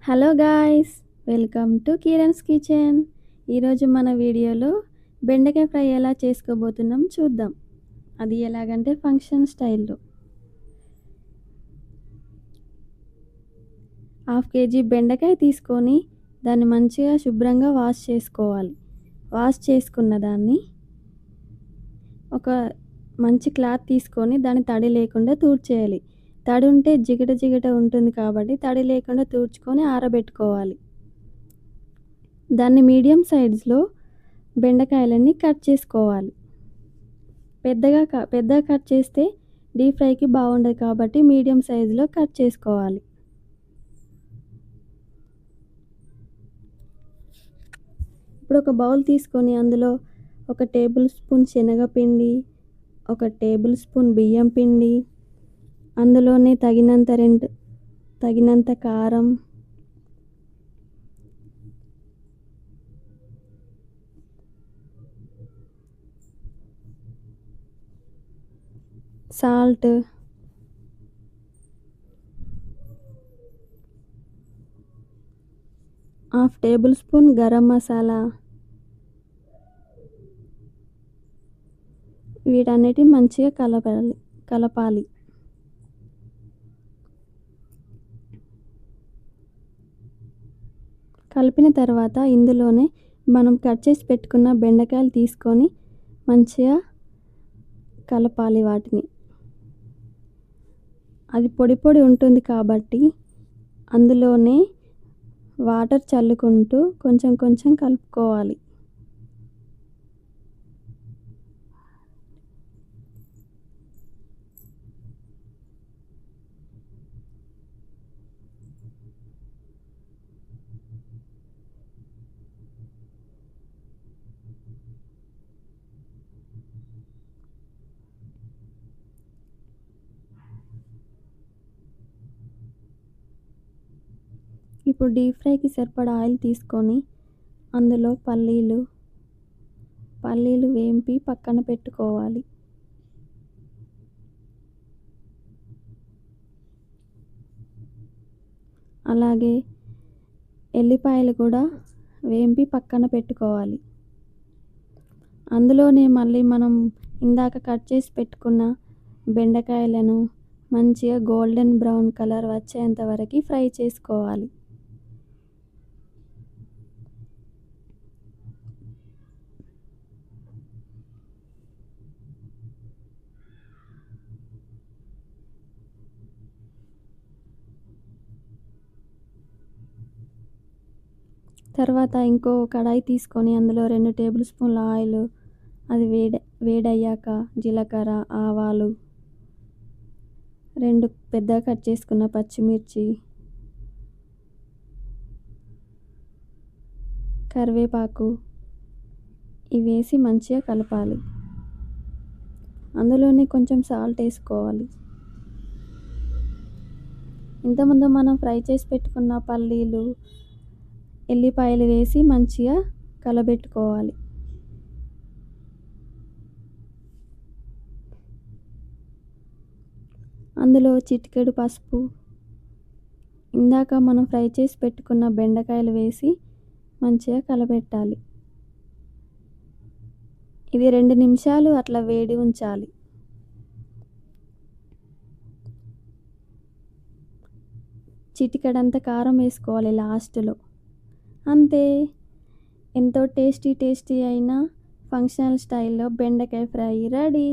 Hello guys, welcome to Kiran's kitchen. ఈరోజు మన వీడియోలో బెండకాయ ఫ్రై ఎలా చేసుకోబోతున్నాం చూద్దాం. అది ఎలాగంటే ఫంక్షన్ స్టైల్లో. 1/2 kg బెండకాయ తీసుకొని దాన్ని మంచిగా శుభ్రంగా వాష్ చేసుకోవాలి. వాష్ చేసుకున్న దాన్ని ఒక మంచి క్లాత్ తీసుకొని దాన్ని తడి లేకుండా తూడ్చేయాలి. తడి ఉంటే జిగట జిగట ఉంటుంది కాబట్టి తడి లేకుండా తూడ్చుకొని ఆరబెట్టుకోవాలి. దాన్ని మీడియం సైజ్లో బెండకాయలన్నీ కట్ చేసుకోవాలి. పెద్దగా కట్ చేస్తే డీప్ ఫ్రైకి బాగుండదు కాబట్టి మీడియం సైజులో కట్ చేసుకోవాలి. ఇప్పుడు ఒక బౌల్ తీసుకొని అందులో 1 టేబుల్ స్పూన్ శనగపిండి, 1 టేబుల్ స్పూన్ బియ్యం పిండి, అందులోనే తగినంత కారం, salt, 1/2 table spoon garam masala, వీటన్నిటిని మంచిగా కలపాలి. కలిపిన తర్వాత ఇందులోనే మనం కట్ చేసి పెట్టుకున్న బెండకాయలు తీసుకొని మంచిగా కలపాలి. వాటిని అది పొడి ఉంటుంది కాబట్టి అందులోనే వాటర్ చల్లుకుంటూ కొంచెం కలుపుకోవాలి. ఇప్పుడు డీప్ ఫ్రైకి సరిపడా ఆయిల్ తీసుకొని అందులో పల్లీలు వేంపి పక్కన పెట్టుకోవాలి. అలాగే ఎల్లిపాయలు కూడా వేంపి పక్కన పెట్టుకోవాలి. అందులోనే మళ్ళీ మనం ఇందాక కట్ చేసి పెట్టుకున్న బెండకాయలను మంచిగా గోల్డెన్ బ్రౌన్ కలర్ వచ్చేంత వరకు ఫ్రై చేసుకోవాలి. తర్వాత ఇంకో కడాయి తీసుకొని అందులో 2 టేబుల్ స్పూన్ల ఆయిల్, అది వేడయ్యాక జీలకర్ర, ఆవాలు, 2 పెద్దగా కట్ చేసుకున్న పచ్చిమిర్చి, కరివేపాకు ఇవి వేసి మంచిగా కలపాలి. అందులోనే కొంచెం సాల్ట్ వేసుకోవాలి. ఇంతకుముందు మనం ఫ్రై చేసి పెట్టుకున్న పల్లీలు, ఎల్లిపాయలు వేసి మంచిగా కలబెట్టుకోవాలి. అందులో చిటికెడు పసుపు, ఇందాక మనం ఫ్రై చేసి పెట్టుకున్న బెండకాయలు వేసి మంచిగా కలబెట్టాలి. ఇది 2 నిమిషాలు అట్లా వేడి ఉంచాలి. చిటికెడంత కారం వేసుకోవాలి లాస్ట్లో. అంతే, ఎంతో టేస్టీ అయిన ఫంక్షనల్ స్టైల్లో బెండకాయ ఫ్రై రెడీ.